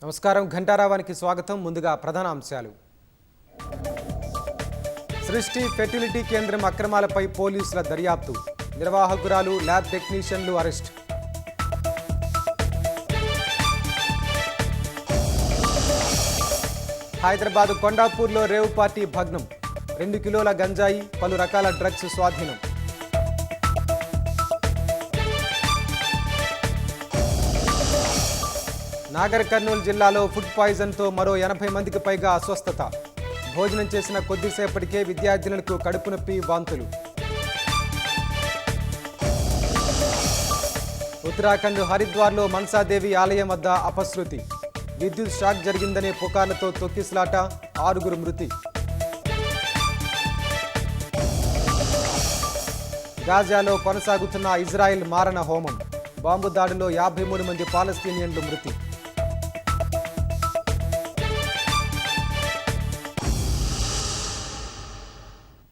నమస్కారం ఘంటారావానికి స్వాగతం. ముందుగా ప్రధాన అంశాలు. సృష్టి ఫెర్టిలిటీ కేంద్రం అక్రమాలపై పోలీసుల దర్యాప్తు. నిర్వాహకురాలు, ల్యాబ్ టెక్నీషియన్లు అరెస్ట్. హైదరాబాద్ కొండాపూర్లో రేవ్ పార్టీ భగ్నం. 2 కిలోల గంజాయి, పలు రకాల డ్రగ్స్ స్వాధీనం. నాగర్ కర్నూలు జిల్లాలో ఫుడ్ పాయిజన్తో మరో 80 మందికి పైగా అస్వస్థత. భోజనం చేసిన కొద్దిసేపటికే విద్యార్థినులకు కడుపు నొప్పి, వాంతులు. ఉత్తరాఖండ్ హరిద్వార్లో మనసాదేవి ఆలయం వద్ద అపశృతి. విద్యుత్ షాక్ జరిగిందనే పుకార్లతో తొక్కిసలాట, 6 మృతి. గాజాలో కొనసాగుతున్న ఇజ్రాయెల్ మారణ హోమం. బాంబు దాడిలో 53 మంది పాలస్తీనియన్లు మృతి.